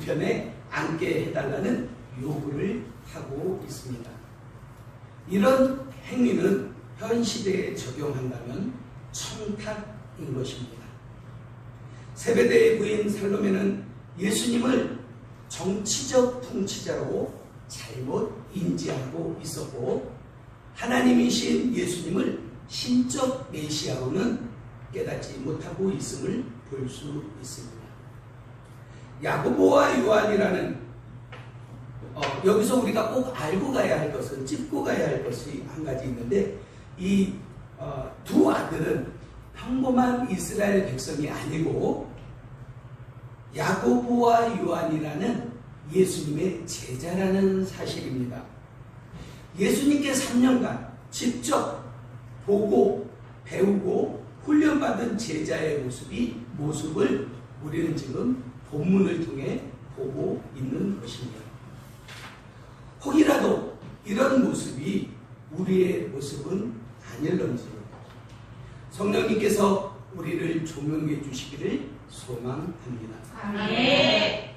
우편에 앉게 해달라는 요구를 하고 있습니다. 이런 행위는 현 시대에 적용한다면 청탁인 것입니다. 세베대의 부인 살로메는 예수님을 정치적 통치자로 잘못 인지하고 있었고, 하나님이신 예수님을 신적 메시아로는 깨닫지 못하고 있음을 볼 수 있습니다. 야고보와 요한이라는 여기서 우리가 꼭 알고 가야 할 것은, 짚고 가야 할 것이 한 가지 있는데, 이 두 아들은 평범한 이스라엘 백성이 아니고 야고보와 요한이라는 예수님의 제자라는 사실입니다. 예수님께 3년간 직접 보고 배우고 훈련받은 제자의 모습을 우리는 지금 본문을 통해 보고 있는 것입니다. 혹이라도 이런 모습이 우리의 모습은 아닐런지 성령님께서 우리를 조명해 주시기를 소망합니다. 아멘.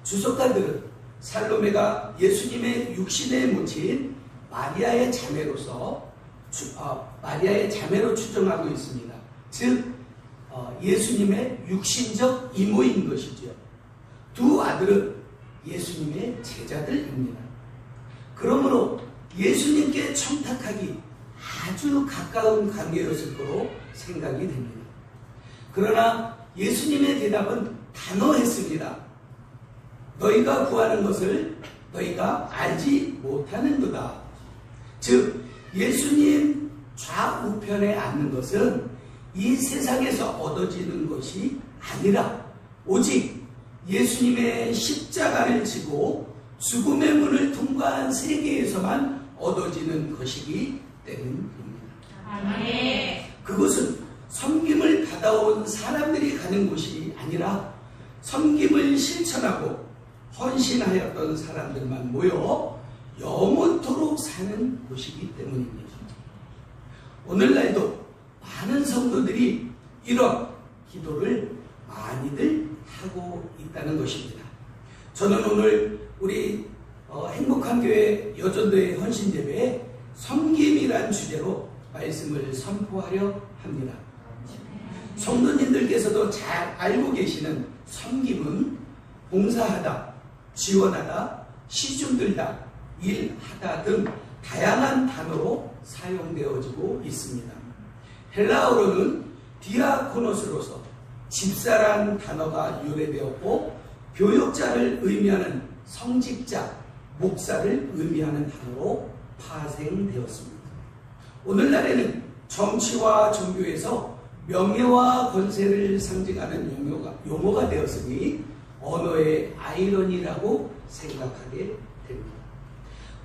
주석가들은 살로메가 예수님의 육신의 모친 마리아의 자매로 추정하고 있습니다. 즉 예수님의 육신적 이모인 것이죠. 두 아들은 예수님의 제자들입니다. 그러므로 예수님께 청탁하기 아주 가까운 관계였을 거로 생각이 됩니다. 그러나 예수님의 대답은 단호했습니다. 너희가 구하는 것을 너희가 알지 못하는도다. 즉 예수님 좌우편에 앉는 것은 이 세상에서 얻어지는 것이 아니라 오직 예수님의 십자가를 지고 죽음의 문을 통과한 세계에서만 얻어지는 것이기 때문입니다. 아멘. 그것은 섬김을 받아온 사람들이 가는 곳이 아니라 섬김을 실천하고 헌신하였던 사람들만 모여 영원토록 사는 곳이기 때문입니다. 오늘날도 많은 성도들이 이런 기도를 많이들 하고 있다는 것입니다. 저는 오늘 우리 행복한 교회 여전도의 헌신예배에 섬김이란 주제로 말씀을 선포하려 합니다. 성도님들께서도 잘 알고 계시는 섬김은 봉사하다, 지원하다, 시중 들다, 일하다 등 다양한 단어로 사용되어지고 있습니다. 헬라어로는 디아코노스로서 집사란 단어가 유래되었고, 교역자를 의미하는 성직자, 목사를 의미하는 단어로 파생되었습니다. 오늘날에는 정치와 종교에서 명예와 권세를 상징하는 용어가 되었으니 언어의 아이러니라고 생각하게 됩니다.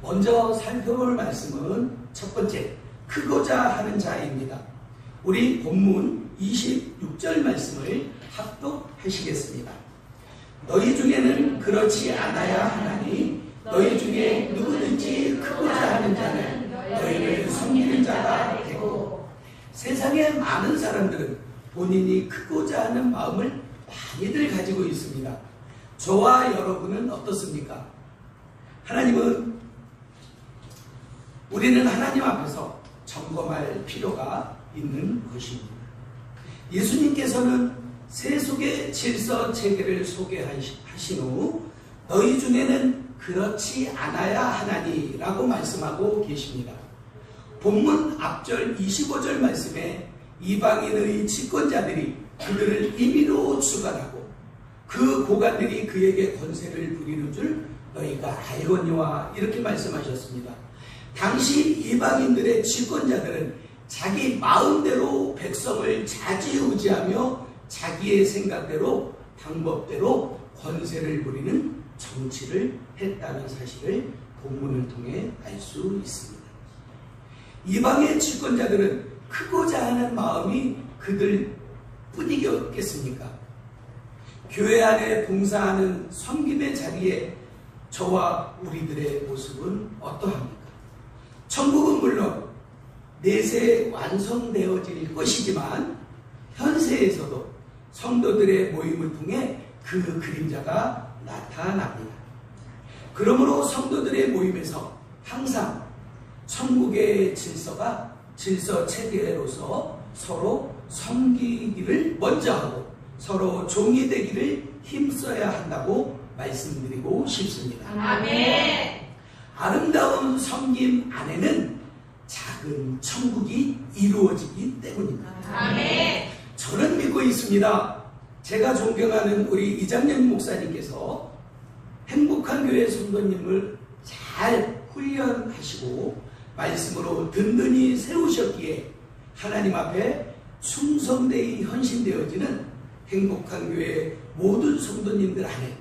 먼저 살펴볼 말씀은 첫 번째, 크고자 하는 자입니다. 우리 본문 26절 말씀을 합독하시겠습니다. 너희 중에는 그렇지 않아야 하나니 너희 중에 누구든지 크고자 하는 자는 너희를 섬기는 자가 되고. 세상에 많은 사람들은 본인이 크고자 하는 마음을 많이들 가지고 있습니다. 저와 여러분은 어떻습니까? 우리는 하나님 앞에서 점검할 필요가 있는 것입니다. 예수님께서는 세속의 질서 체계를 소개하신 후 너희 중에는 그렇지 않아야 하나니 라고 말씀하고 계십니다. 본문 앞절 25절 말씀에 이방인의 집권자들이 그들을 임의로 주관하고 그 고관들이 그에게 권세를 부리는 줄 너희가 알거니와 이렇게 말씀하셨습니다. 당시 이방인들의 집권자들은 자기 마음대로 백성을 좌지우지하며 자기의 생각대로 방법대로 권세를 부리는 정치를 했다는 사실을 본문을 통해 알 수 있습니다. 이방의 집권자들은 크고자 하는 마음이 그들 뿐이겠습니까? 교회 안에 봉사하는 섬김의 자리에 저와 우리들의 모습은 어떠합니까? 천국은 물론 내세 완성되어질 것이지만 현세에서도 성도들의 모임을 통해 그 그림자가 나타납니다. 그러므로 성도들의 모임에서 항상 천국의 질서 체계로서 서로 섬기기를 먼저 하고 서로 종이 되기를 힘써야 한다고 말씀드리고 싶습니다. 아멘. 아름다운 섬김 안에는 작은 천국이 이루어지기 때문입니다. 아멘. 저는 믿고 있습니다. 제가 존경하는 우리 이장년 목사님께서 행복한 교회 성도님을 잘 훈련하시고 말씀으로 든든히 세우셨기에 하나님 앞에 충성되이 헌신되어지는 행복한 교회 모든 성도님들 안에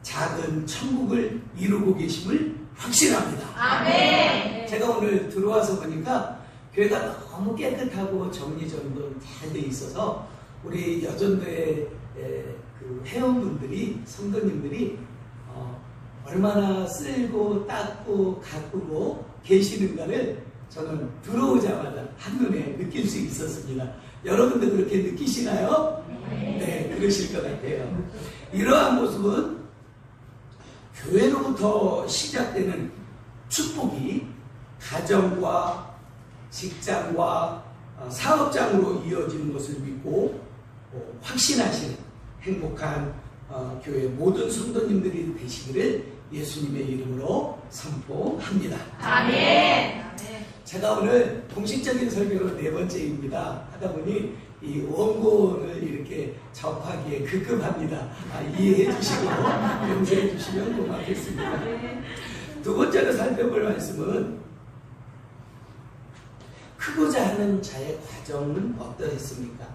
작은 천국을 이루고 계심을 확신합니다. 아멘. 제가 오늘 들어와서 보니까 교회가 너무 깨끗하고 정리정돈 잘 돼 있어서 우리 여전도의 그 회원분들이 성도님들이 얼마나 쓸고 닦고 가꾸고 계시는가를 저는 들어오자마자 한눈에 느낄 수 있었습니다. 여러분도 그렇게 느끼시나요? 네, 그러실 것 같아요. 이러한 모습은 교회로부터 시작되는 축복이 가정과 직장과 사업장으로 이어지는 것을 믿고 확신하시는 행복한 교회 모든 성도님들이 되시기를 예수님의 이름으로 선포합니다. 아멘. 제가 오늘 공식적인 설교로 4번째입니다. 하다 보니 이 원고를 이렇게 접하기에 급급합니다. 이해해 주시고 용서해 주시면 고맙겠습니다. 두 번째로 살펴볼 말씀은 크고자 하는 자의 과정은 어떠했습니까?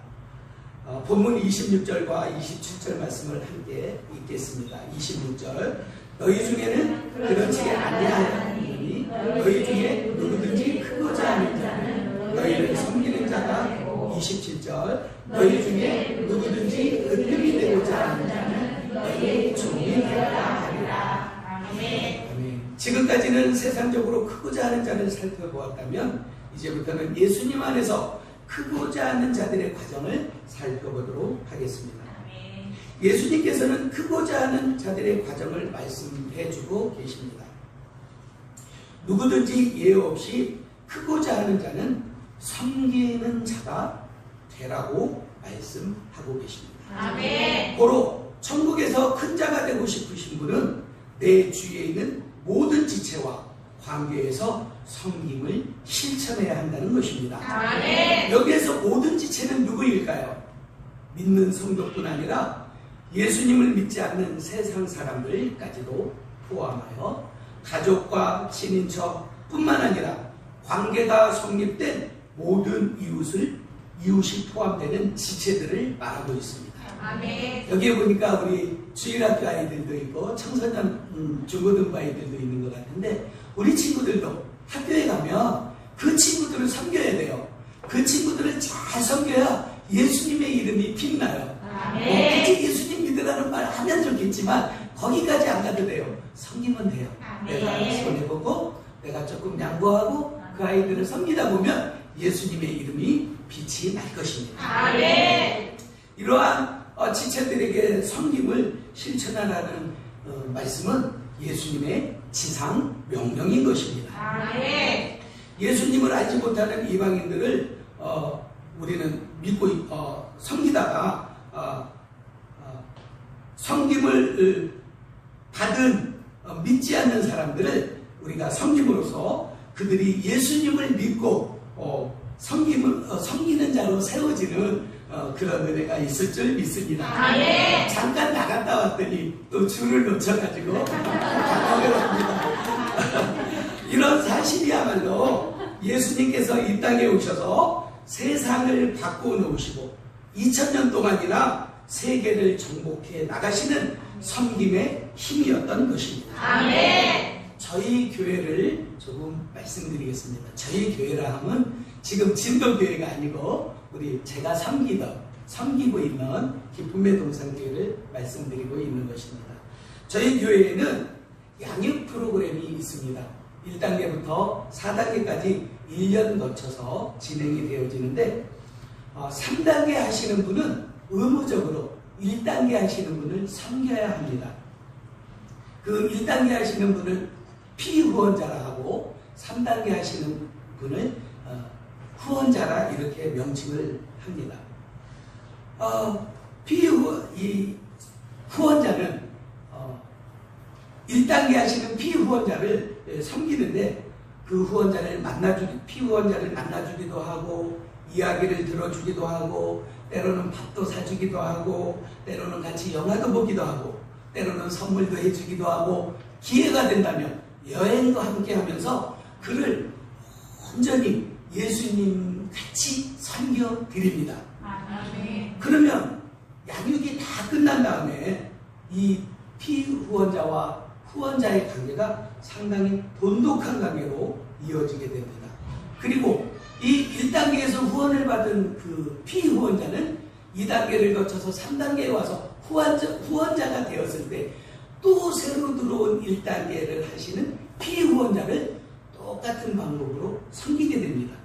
본문 26절과 27절 말씀을 함께 읽겠습니다. 26절 너희 중에는 그렇지 아니하였느니 너희 중에 누구든지 크고자 하는 자는 너희를 섬기는 자가 27절 너희 중에 누구든지 은금이 되고자 하는 자는 너희의 종이 되어야 하리라. 아멘. 지금까지는 세상적으로 크고자 하는 자를 살펴보았다면 이제부터는 예수님 안에서 크고자 하는 자들의 과정을 살펴보도록 하겠습니다. 예수님께서는 크고자 하는 자들의 과정을 말씀해 주고 계십니다. 누구든지 예외 없이 크고자 하는 자는 섬기는 자가 되라고 말씀하고 계십니다. 아멘. 고로 천국에서 큰 자가 되고 싶으신 분은 내 주위에 있는 모든 지체와 관계에서 섬김을 실천해야 한다는 것입니다. 아멘. 여기에서 모든 지체는 누구일까요? 믿는 성도뿐 아니라 예수님을 믿지 않는 세상 사람들까지도 포함하여 가족과 친인척 뿐만 아니라 관계가 성립된 모든 이웃이 포함되는 지체들을 말하고 있습니다. 아멘. 여기에 보니까 우리 주일학교 아이들도 있고 청소년 중고등부 아이들도 있는 것 같은데 우리 친구들도 학교에 가면 그 친구들을 섬겨야 돼요. 그 친구들을 잘 섬겨야 예수님의 이름이 빛나요. 굳이 예수님 믿으라는 말 하면 좋겠지만 거기까지 안 가도 돼요. 섬기면 돼요. 내가 손해보고 내가 조금 양보하고 그 아이들을 섬기다 보면 예수님의 이름이 빛이 날 것입니다. 아멘. 이러한 지체들에게 섬김을 실천하라는 말씀은 예수님의 지상 명령인 것입니다. 아멘. 예수님을 알지 못하는 이방인들을 우리는 믿고 섬기다가 섬김을 받은 믿지 않는 사람들을 우리가 섬김으로써 그들이 예수님을 믿고 섬기는 자로 세워지는 그런 은혜가 있을 줄 믿습니다. 아멘. 잠깐 나갔다 왔더니 또 줄을 놓쳐가지고 갑니다. 이런 사실이야말로 예수님께서 이 땅에 오셔서 세상을 바꿔놓으시고 2000년 동안이나 세계를 정복해 나가시는 섬김의 힘이었던 것입니다. 아멘. 저희 교회를 조금 말씀드리겠습니다. 저희 교회라 하면 지금 진도교회가 아니고 우리 제가 섬기고 있는 기쁨의 동산교회를 말씀드리고 있는 것입니다. 저희 교회에는 양육 프로그램이 있습니다. 1단계부터 4단계까지 1년 거쳐서 진행이 되어지는데 3단계 하시는 분은 의무적으로 1단계 하시는 분을 섬겨야 합니다. 그 1단계 하시는 분을 피후원자라 하고 3단계 하시는 분을 후원자라 이렇게 명칭을 합니다. 이 후원자는 1단계 하시는 피후원자를 섬기는데 그 피후원자를 만나주기도 하고 이야기를 들어주기도 하고 때로는 밥도 사주기도 하고 때로는 같이 영화도 보기도 하고 때로는 선물도 해주기도 하고 기회가 된다면 여행도 함께 하면서 그를 온전히 예수님 같이 섬겨 드립니다. 그러면 양육이 다 끝난 다음에 이 피후원자와 후원자의 관계가 상당히 돈독한 관계로 이어지게 됩니다. 그리고 이 1단계에서 후원을 받은 그 피후원자는 2단계를 거쳐서 3단계에 와서 후원자가 되었을 때 또 새로 들어온 1단계를 하시는 피후원자를 똑같은 방법으로 섬기게 됩니다.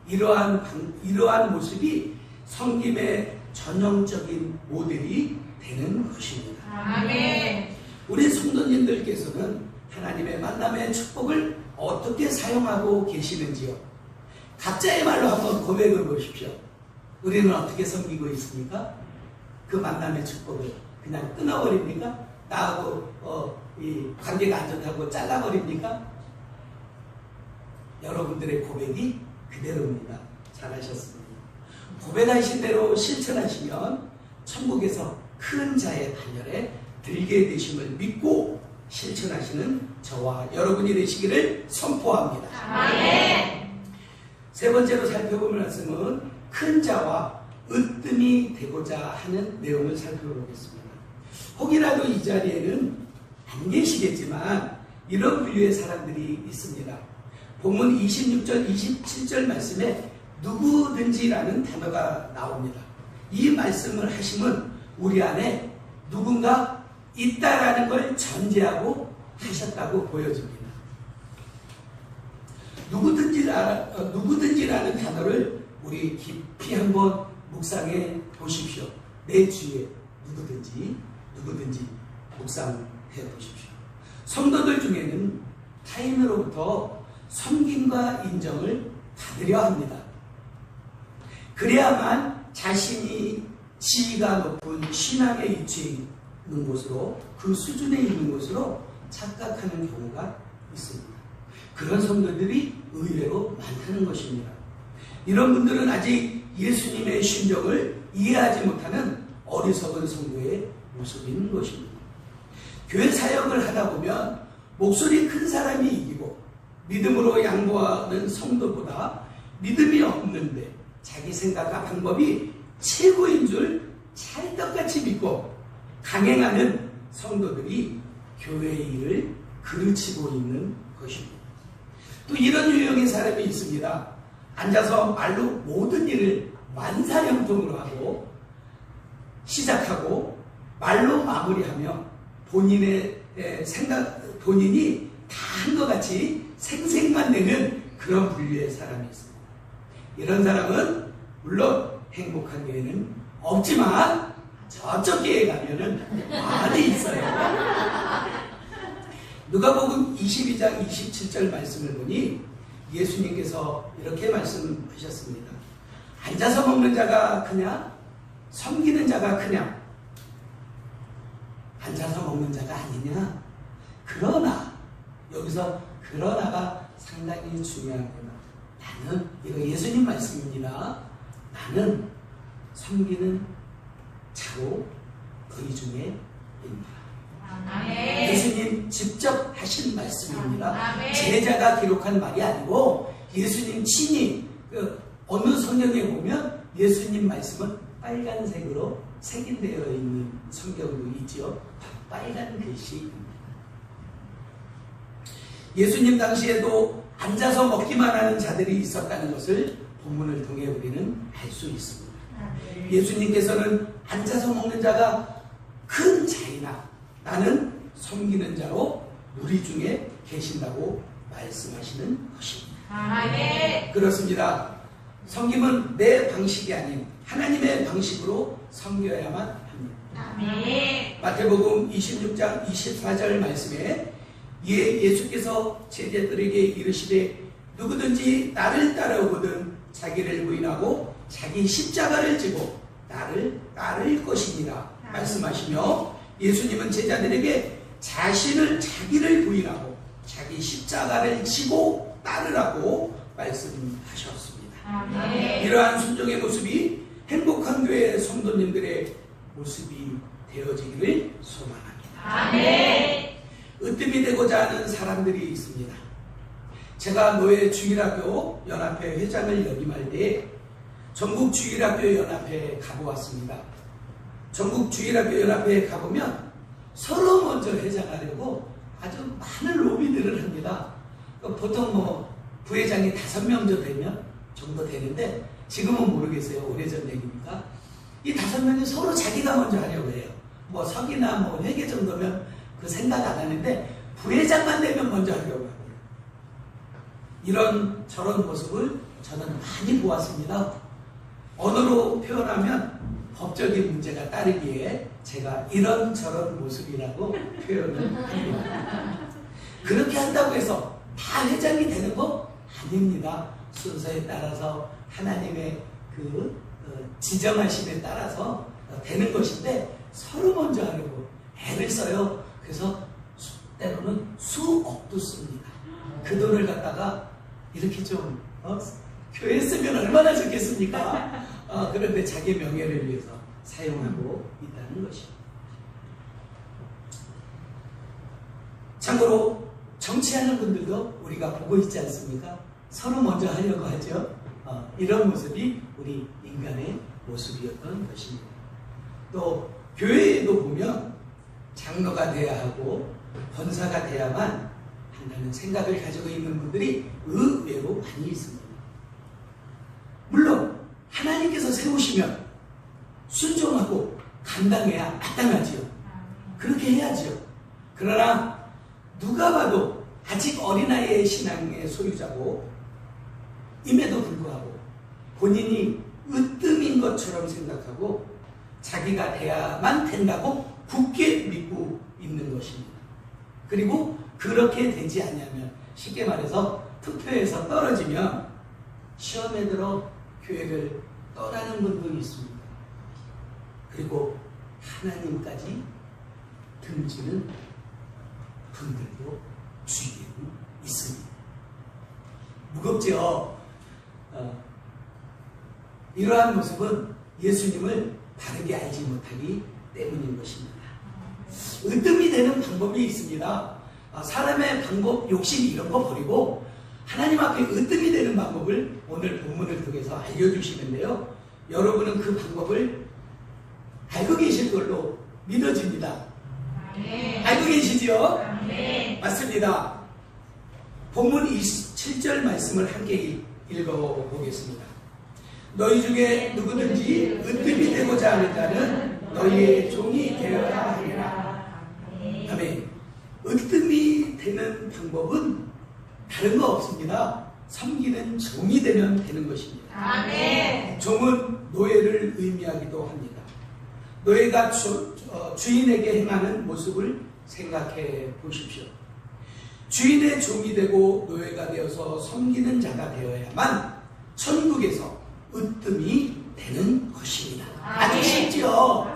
이러한 모습이 섬김의 전형적인 모델이 되는 것입니다. 아멘. 우리 성도님들께서는 하나님의 만남의 축복을 어떻게 사용하고 계시는지요? 각자의 말로 한번 고백해 보십시오. 우리는 어떻게 섬기고 있습니까? 그 만남의 축복을 그냥 끊어버립니까? 나하고 이 관계가 안 좋다고 잘라버립니까? 여러분들의 고백이 그대로입니다. 잘하셨습니다. 고백하신 대로 실천하시면 천국에서 큰 자의 단열에 들게 되심을 믿고 실천하시는 저와 여러분이 되시기를 선포합니다. 아멘. 세 번째로 살펴볼 말씀은 큰 자와 으뜸이 되고자 하는 내용을 살펴보겠습니다. 혹이라도 이 자리에는 안 계시겠지만 이런 부류의 사람들이 있습니다. 본문 26절, 27절 말씀에 누구든지라는 단어가 나옵니다. 이 말씀을 하시면 우리 안에 누군가 있다라는 걸 전제하고 하셨다고 보여집니다. 누구든지라는 단어를 우리 깊이 한번 묵상해 보십시오. 내 주위에 누구든지 묵상해 보십시오. 성도들 중에는 타인으로부터 섬김과 인정을 받으려 합니다. 그래야만 자신이 지위가 높은 신앙에 위치해 있는 곳으로, 그 수준에 있는 곳으로 착각하는 경우가 있습니다. 그런 성도들이 의외로 많다는 것입니다. 이런 분들은 아직 예수님의 심정을 이해하지 못하는 어리석은 성도의 모습인 것입니다. 교회 사역을 하다 보면 목소리 큰 사람이 이기고 믿음으로 양보하는 성도보다 믿음이 없는데 자기 생각과 방법이 최고인 줄 찰떡같이 믿고 강행하는 성도들이 교회의 일을 그르치고 있는 것입니다. 또 이런 유형의 사람이 있습니다. 앉아서 말로 모든 일을 만사형통으로 하고 시작하고 말로 마무리하며 본인이 다 한 것 같이 생색만 내는 그런 분류의 사람이 있습니다. 이런 사람은 물론 행복한 교회는 없지만 저쪽 교회에 가면은 많이 있어요. 누가복음 22장 27절 말씀을 보니 예수님께서 이렇게 말씀하셨습니다. 앉아서 먹는 자가 크냐? 섬기는 자가 크냐? 앉아서 먹는 자가 아니냐? 그러나, 여기서 그러나가 상당히 중요합니다. 나는, 이거 예수님 말씀입니다. 나는 섬기는 자로 너희 중에 있다. 아멘. 예수님 직접 하신 말씀입니다. 아멘. 제자가 기록한 말이 아니고 예수님 친히 어느 성경에 보면 예수님 말씀은 빨간색으로 색인되어 있는 성경도 있지요. 빨간 글씨입니다. 예수님 당시에도 앉아서 먹기만 하는 자들이 있었다는 것을 본문을 통해 우리는 알 수 있습니다. 예수님께서는 앉아서 먹는 자가 큰 자이나 나는 섬기는 자로 우리 중에 계신다고 말씀하시는 것입니다. 아멘. 그렇습니다. 섬김은 내 방식이 아닌 하나님의 방식으로 섬겨야만 합니다. 아멘. 마태복음 26장 24절 말씀에 예수께서 제자들에게 이르시되 누구든지 나를 따라오거든 자기를 부인하고 자기 십자가를 지고 나를 따를 것이니라 말씀하시며, 예수님은 제자들에게 자기를 부인하고 자기 십자가를 지고 따르라고 말씀하셨습니다. 아멘. 이러한 순종의 모습이 행복한 교회 성도님들의 모습이 되어지기를 소망합니다. 아멘. 으뜸이 되고자 하는 사람들이 있습니다. 제가 노예 주일학교 연합회 회장을 역임할 때 전국 주일학교 연합회에 가보았습니다. 전국 주일학교 연합회에 가보면 서로 먼저 회장하려고 아주 많은 로비들을 합니다. 보통 부회장이 5명 정도 되는데 지금은 모르겠어요. 오래전 얘기입니까? 이 5명이 서로 자기가 먼저 하려고 해요. 석이나 회계 정도면 그 생각 안 하는데 부회장만 되면 먼저 하려고 합니다. 이런 저런 모습을 저는 많이 보았습니다. 언어로 표현하면 법적인 문제가 따르기에 제가 이런 저런 모습이라고 표현을 합니다. 그렇게 한다고 해서 다 회장이 되는 거 아닙니다. 순서에 따라서 하나님의 그 지정하심에 따라서 되는 것인데 서로 먼저 하려고 애를 써요. 그래서 때로는 수억도 씁니다. 그 돈을 갖다가 이렇게 좀 교회에 쓰면 얼마나 좋겠습니까? 그런데 자기 명예를 위해서 사용하고 있다는 것입니다. 참고로 정치하는 분들도 우리가 보고 있지 않습니까? 서로 먼저 하려고 하죠. 이런 모습이 우리 인간의 모습이었던 것입니다. 또 교회에도 보면 장로가 돼야 하고 권사가 돼야만 한다는 생각을 가지고 있는 분들이 의외로 많이 있습니다. 물론 하나님께서 세우시면 순종하고 감당해야 마땅하지요. 그렇게 해야지요. 그러나 누가 봐도 아직 어린아이의 신앙의 소유자고 임에도 불구하고 본인이 으뜸인 것처럼 생각하고 자기가 돼야만 된다고 굳게 믿고 있는 것입니다. 그리고 그렇게 되지 않으면, 쉽게 말해서 투표에서 떨어지면 시험에 들어 교회를 떠나는 분들이 있습니다. 그리고 하나님까지 등지는 분들도 주위에 있습니다. 무겁죠? 이러한 모습은 예수님을 바르게 알지 못하기 때문인 것입니다. 으뜸이 되는 방법이 있습니다. 사람의 방법, 욕심 이런 거 버리고 하나님 앞에 으뜸이 되는 방법을 오늘 본문을 통해서 알려주시는데요. 여러분은 그 방법을 알고 계실 걸로 믿어집니다. 아멘. 알고 계시죠? 아멘. 맞습니다. 본문 27절 말씀을 함께 읽어보겠습니다. 너희 중에 누구든지 으뜸이 되고자 하는 자는 너희의 종이 되어야 하리라. 아멘. 으뜸이 되는 방법은 다른 거 없습니다. 섬기는 종이 되면 되는 것입니다. 아멘. 종은 노예를 의미하기도 합니다. 노예가 주인에게 행하는 모습을 생각해 보십시오. 주인의 종이 되고 노예가 되어서 섬기는 자가 되어야만 천국에서 으뜸이 되는 것입니다. 아주 쉽죠?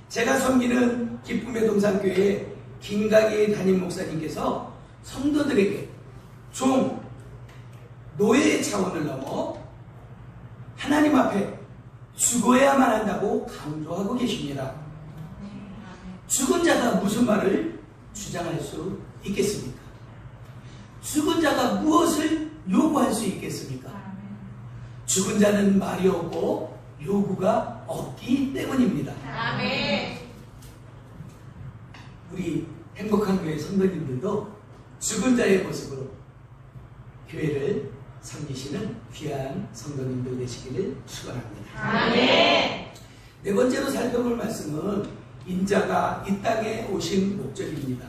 제가 섬기는 기쁨의 동산교회 김강희 담임 목사님께서 성도들에게 노예의 차원을 넘어 하나님 앞에 죽어야만 한다고 강조하고 계십니다. 죽은 자가 무슨 말을 주장할 수 있겠습니까? 죽은 자가 무엇을 요구할 수 있겠습니까? 죽은 자는 말이 없고 요구가 없기 때문입니다. 아멘. 우리 행복한 교회 성도님들도 죽은 자의 모습으로 교회를 섬기시는 귀한 성도님들 되시기를 축원합니다. 아멘. 네 번째로 살펴볼 말씀은 인자가 이 땅에 오신 목적입니다.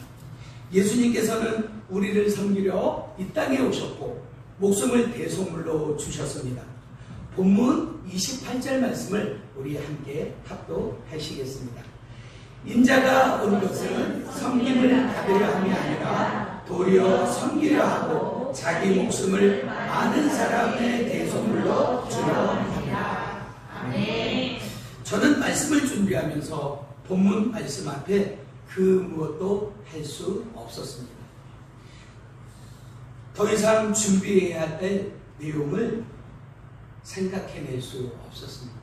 예수님께서는 우리를 섬기려 이 땅에 오셨고 목숨을 대속물로 주셨습니다. 본문 28절 말씀을 우리 함께 합독하시겠습니다. 인자가 온 것은 섬김을 받으려 함이 아니라 도리어 섬기려 하고 자기 목숨을 많은 사람의 대속물로 주려 합니다. 아멘. 저는 말씀을 준비하면서 본문 말씀 앞에 그 무엇도 할 수 없었습니다. 더 이상 준비해야 될 내용을 생각해낼 수 없었습니다.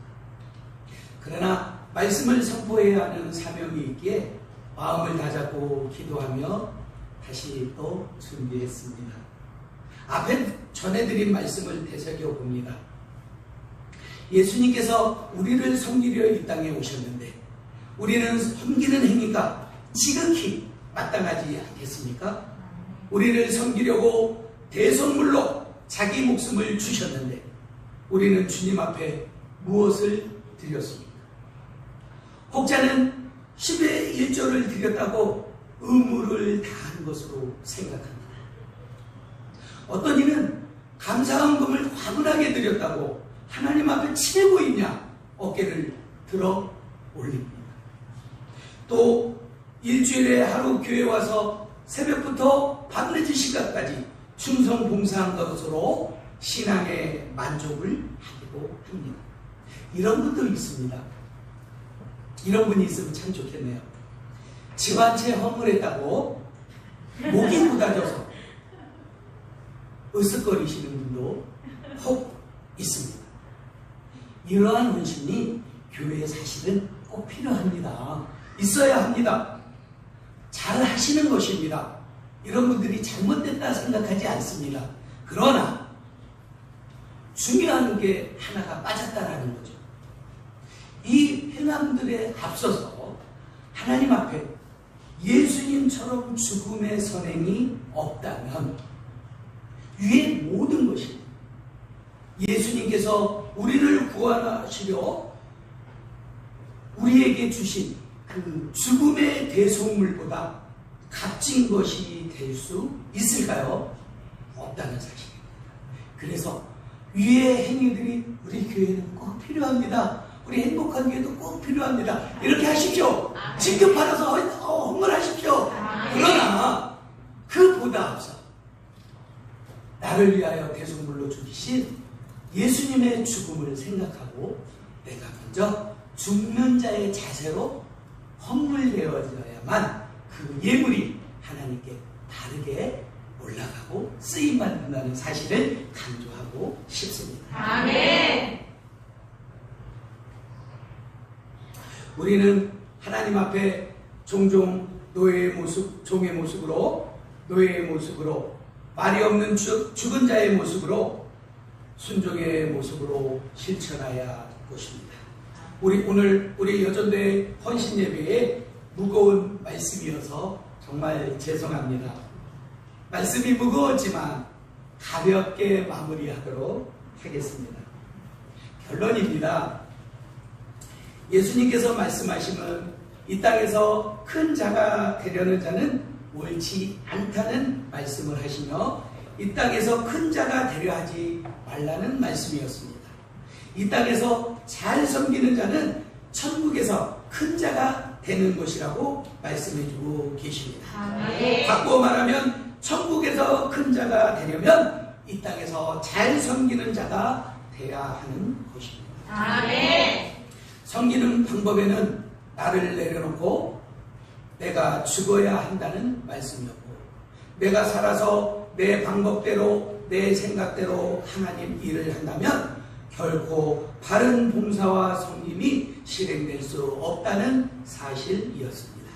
그러나 말씀을 선포해야 하는 사명이 있기에 마음을 다잡고 기도하며 다시 또 준비했습니다. 앞에 전해드린 말씀을 되새겨 봅니다. 예수님께서 우리를 섬기려 이 땅에 오셨는데 우리는 섬기는 행위가 지극히 마땅하지 않겠습니까? 우리를 섬기려고 대속물로 자기 목숨을 주셨는데 우리는 주님 앞에 무엇을 드렸습니까? 혹자는 10의 1조를 드렸다고 의무를 다한 것으로 생각합니다. 어떤 이는 감사헌금을 과분하게 드렸다고 하나님 앞에 치고 있냐 어깨를 들어 올립니다. 또 일주일에 하루 교회 와서 새벽부터 밤늦은 시간까지 충성 봉사한 것으로 신앙의 만족을 하기도 합니다. 이런 분도 있습니다. 이런 분이 있으면 참 좋겠네요. 집 한 채 허물했다고 목이 굳어져서 으쓱거리시는 분도 혹 있습니다. 이러한 헌신이 교회에 사실은 꼭 필요합니다. 있어야 합니다. 잘 하시는 것입니다. 이런 분들이 잘못됐다 생각하지 않습니다. 그러나 중요한 게 하나가 빠졌다라는 거죠. 이 행함들에 앞서서 하나님 앞에 예수님처럼 죽음의 선행이 없다면 위의 모든 것이 예수님께서 우리를 구원하시려 우리에게 주신 그 죽음의 대속물보다 값진 것이 될 수 있을까요? 없다는 사실입니다. 그래서 위의 행위들이 우리 교회는 꼭 필요합니다. 우리 행복한 교회도 꼭 필요합니다. 이렇게 하십시오. 직접 받아서 헌금하십시오. 그러나 그보다 앞서 나를 위하여 대속물로 죽이신 예수님의 죽음을 생각하고 내가 먼저 죽는 자의 자세로 헌물되어져야만 그 예물이 하나님께 바르게 올라가고 쓰임받는다는 사실을 강조하고 싶습니다. 아멘. 우리는 하나님 앞에 종종 노예의 모습, 종의 모습으로, 노예의 모습으로, 말이 없는 죽은 자의 모습으로, 순종의 모습으로 실천해야 할 것입니다. 오늘 우리 여전대 헌신 예배에 무거운 말씀이어서 정말 죄송합니다. 말씀이 무거웠지만 가볍게 마무리하도록 하겠습니다. 결론입니다. 예수님께서 말씀하시면 이 땅에서 큰 자가 되려는 자는 옳지 않다는 말씀을 하시며 이 땅에서 큰 자가 되려 하지 말라는 말씀이었습니다. 이 땅에서 잘 섬기는 자는 천국에서 큰 자가 되는 것이라고 말씀해주고 계십니다. 아멘. 바꾸어 말하면 천국에서 큰 자가 되려면 이 땅에서 잘 섬기는 자가 돼야 하는 것입니다. 아멘. 섬기는 방법에는 나를 내려놓고 내가 죽어야 한다는 말씀이었고, 내가 살아서 내 방법대로 내 생각대로 하나님 일을 한다면 결코 바른 봉사와 섬김이 실행될 수 없다는 사실이었습니다.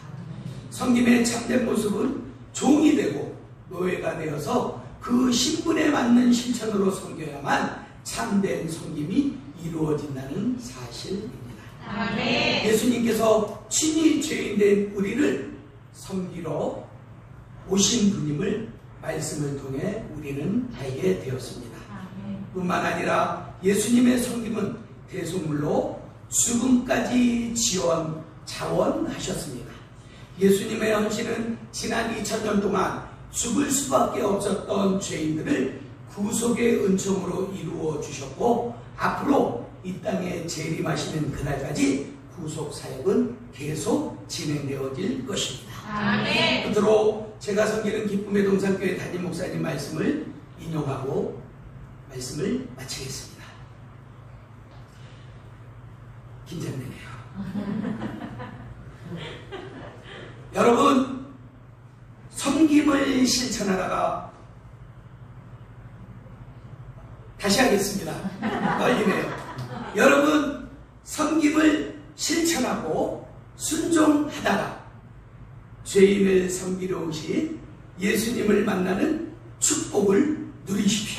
섬김의 참된 모습은 종이 되고 노예가 되어서 그 신분에 맞는 실천으로 섬겨야만 참된 섬김이 이루어진다는 사실입니다. 아멘. 예수님께서 친히 죄인된 우리를 섬기러 오신 분임을 말씀을 통해 우리는 알게 되었습니다. 뿐만 아니라 예수님의 섬김은 대속물로 죽음까지 자원하셨습니다. 예수님의 헌신은 지난 2000년 동안 죽을 수밖에 없었던 죄인들을 구속의 은총으로 이루어 주셨고 앞으로 이 땅에 재림하시는 그날까지 구속 사역은 계속 진행되어질 것입니다. 아멘. 끝으로 제가 섬기는 기쁨의 동산교회 담임 목사님 말씀을 인용하고 말씀을 마치겠습니다. 긴장되네요. 여러분, 섬김을 실천하다가 다시 하겠습니다. 떨리네요. 여러분, 섬김을 실천하고 순종하다가 죄인을 섬기러 오신 예수님을 만나는 축복을 누리십시오.